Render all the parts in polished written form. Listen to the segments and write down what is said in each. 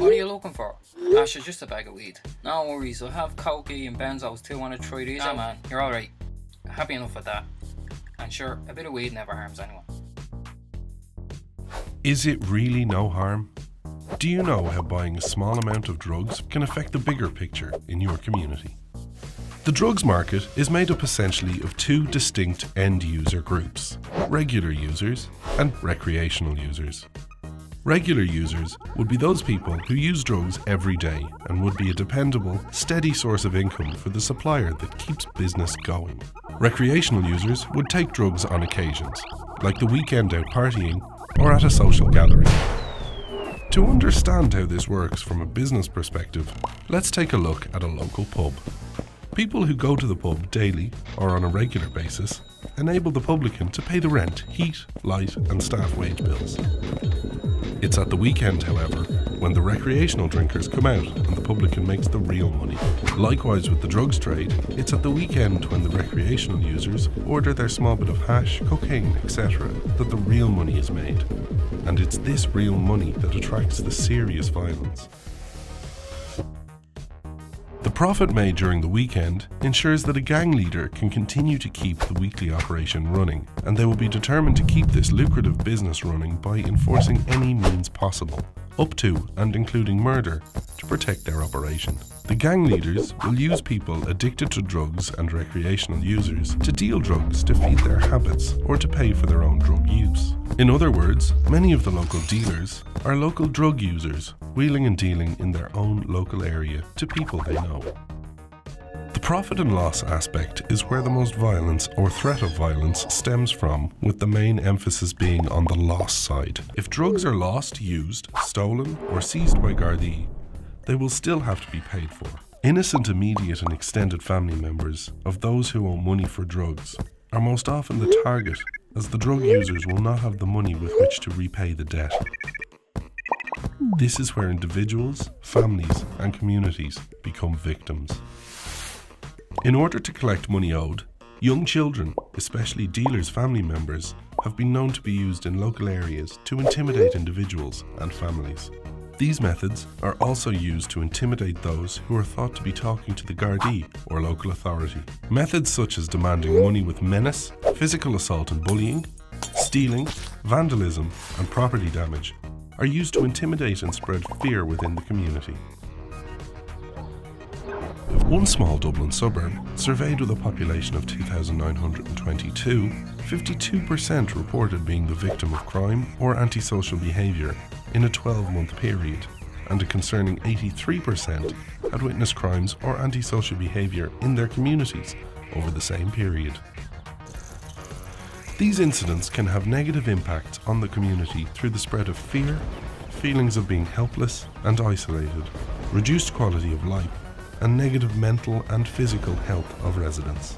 What are you looking for? Ash, it's just a bag of weed. No worries, I'll have Cokey and benzos too. Want to try these? Nah man, you're alright. Happy enough with that. And sure, a bit of weed never harms anyone. Is it really no harm? Do you know how buying a small amount of drugs can affect the bigger picture in your community? The drugs market is made up essentially of two distinct end user groups: regular users and recreational users. Regular users would be those people who use drugs every day and would be a dependable, steady source of income for the supplier that keeps business going. Recreational users would take drugs on occasions, like the weekend out partying or at a social gathering. To understand how this works from a business perspective, let's take a look at a local pub. People who go to the pub daily or on a regular basis enable the publican to pay the rent, heat, light and staff wage bills. It's at the weekend, however, when the recreational drinkers come out and the publican makes the real money. Likewise with the drugs trade, it's at the weekend when the recreational users order their small bit of hash, cocaine, etc. that the real money is made. And it's this real money that attracts the serious violence. The profit made during the weekend ensures that a gang leader can continue to keep the weekly operation running, and they will be determined to keep this lucrative business running by enforcing any means possible, up to and including murder, to protect their operation. The gang leaders will use people addicted to drugs and recreational users to deal drugs to feed their habits or to pay for their own drug use. In other words, many of the local dealers are local drug users, wheeling and dealing in their own local area to people they know. The profit and loss aspect is where the most violence or threat of violence stems from, with the main emphasis being on the loss side. If drugs are lost, used, stolen or seized by Gardaí, they will still have to be paid for. Innocent immediate and extended family members of those who owe money for drugs are most often the target, as the drug users will not have the money with which to repay the debt. This is where individuals, families and communities become victims. In order to collect money owed, young children, especially dealers' family members, have been known to be used in local areas to intimidate individuals and families. These methods are also used to intimidate those who are thought to be talking to the Gardaí or local authority. Methods such as demanding money with menace, physical assault and bullying, stealing, vandalism and property damage are used to intimidate and spread fear within the community. One small Dublin suburb, surveyed with a population of 2,922, 52% reported being the victim of crime or antisocial behaviour in a 12-month period, and a concerning 83% had witnessed crimes or antisocial behaviour in their communities over the same period. These incidents can have negative impacts on the community through the spread of fear, feelings of being helpless and isolated, reduced quality of life, and negative mental and physical health of residents.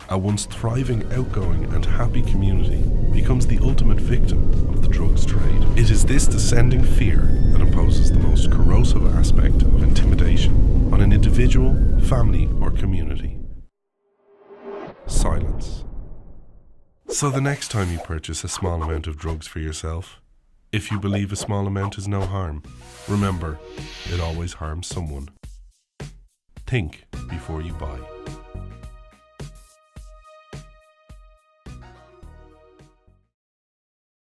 A once thriving, outgoing and happy community becomes the ultimate victim of the drugs trade. It is this descending fear that imposes the most corrosive aspect of intimidation on an individual, family or community. Silence. So the next time you purchase a small amount of drugs for yourself, if you believe a small amount is no harm, remember, it always harms someone. Think before you buy.